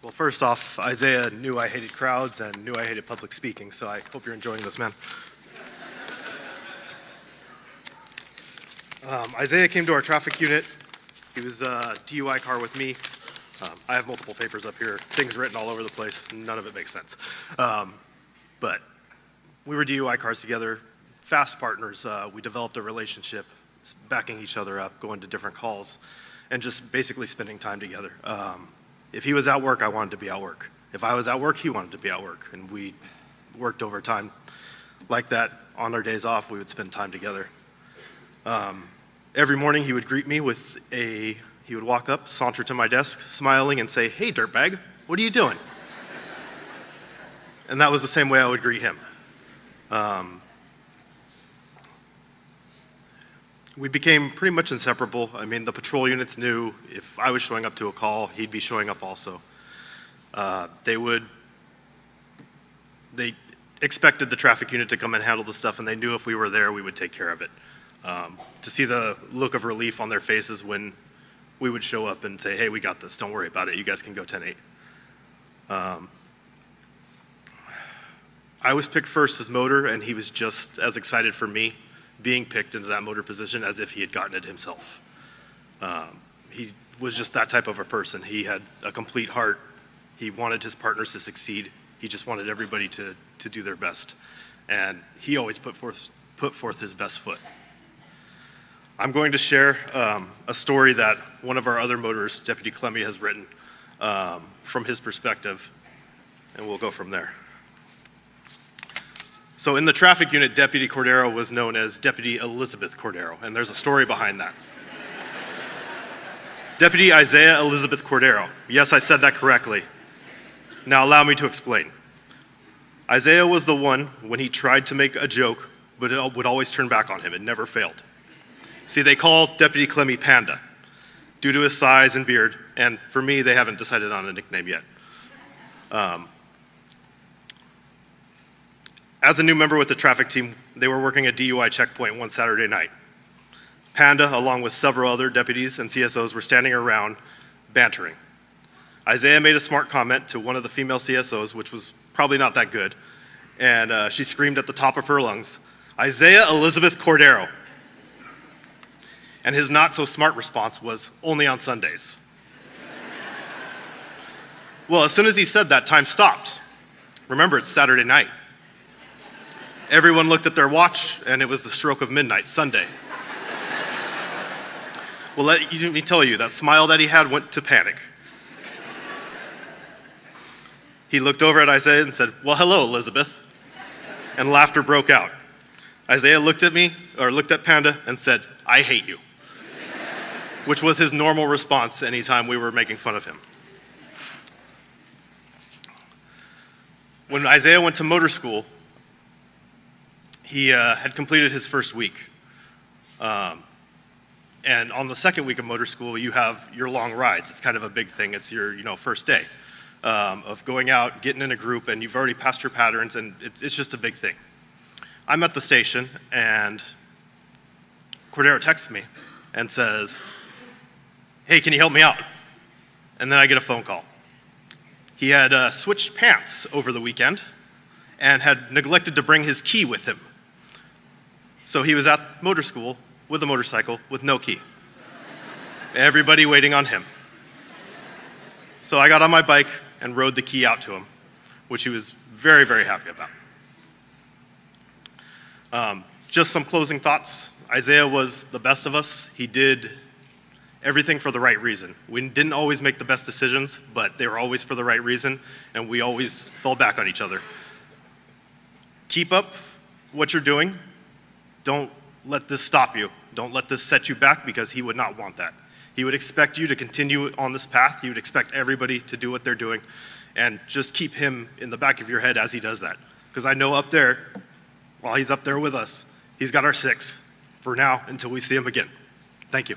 Well, first off, Isaiah knew I hated crowds and knew I hated public speaking, so I hope you're enjoying this, man. Isaiah came to our traffic unit. He was a DUI car with me. I have multiple papers up here, things written all over the place. None of it makes sense. But we were DUI cars together, fast partners. We developed a relationship, backing each other up, going to different calls, and just basically spending time together. If he was at work, I wanted to be at work. If I was at work, he wanted to be at work. And we worked overtime like that. On our days off, we would spend time together. Every morning he would greet me with he would walk up, saunter to my desk, smiling and say, "Hey, dirtbag, what are you doing?" And that was the same way I would greet him. We became pretty much inseparable. I mean, the patrol units knew if I was showing up to a call, he'd be showing up also. They expected the traffic unit to come and handle the stuff, and they knew if we were there, we would take care of it. To see the look of relief on their faces when we would show up and say, "Hey, we got this, don't worry about it, you guys can go 10-8. I was picked first as motor, and he was just as excited for me being picked into that motor position as if he had gotten it himself. He was just that type of a person. He had a complete heart. He wanted his partners to succeed. He just wanted everybody to do their best. And he always put forth his best foot. I'm going to share a story that one of our other motorists, Deputy Clemmy, has written from his perspective, and we'll go from there. So in the traffic unit, Deputy Cordero was known as Deputy Elizabeth Cordero, and there's a story behind that. Deputy Isaiah Elizabeth Cordero. Yes, I said that correctly. Now allow me to explain. Isaiah was the one when he tried to make a joke, but it would always turn back on him. It never failed. See, they call Deputy Clemmy Panda due to his size and beard, and for me, they haven't decided on a nickname yet. As a new member with the traffic team, they were working a DUI checkpoint one Saturday night. Panda, along with several other deputies and CSOs, were standing around bantering. Isaiah made a smart comment to one of the female CSOs, which was probably not that good, and she screamed at the top of her lungs, "Isaiah Elizabeth Cordero." And his not so smart response was, "Only on Sundays." Well, as soon as he said that, time stopped. Remember, it's Saturday night. Everyone looked at their watch, and it was the stroke of midnight, Sunday. Well, let me tell you, that smile that he had went to panic. He looked over at Isaiah and said, "Well, hello, Elizabeth." And laughter broke out. Isaiah looked at Panda and said, "I hate you," which was his normal response anytime we were making fun of him. When Isaiah went to motor school, he had completed his first week. And on the second week of motor school, you have your long rides. It's kind of a big thing. It's your first day of going out, getting in a group, and you've already passed your patterns, and it's just a big thing. I'm at the station, and Cordero texts me and says, "Hey, can you help me out?" And then I get a phone call. He had switched pants over the weekend and had neglected to bring his key with him. So he was at motor school with a motorcycle with no key. Everybody waiting on him. So I got on my bike and rode the key out to him, which he was very, very happy about. Just some closing thoughts. Isaiah was the best of us. He did everything for the right reason. We didn't always make the best decisions, but they were always for the right reason, and we always fell back on each other. Keep up what you're doing. Don't let this stop you. Don't let this set you back, because he would not want that. He would expect you to continue on this path. He would expect everybody to do what they're doing, and just keep him in the back of your head as he does that. Because I know up there, while he's up there with us, he's got our 6 for now until we see him again. Thank you.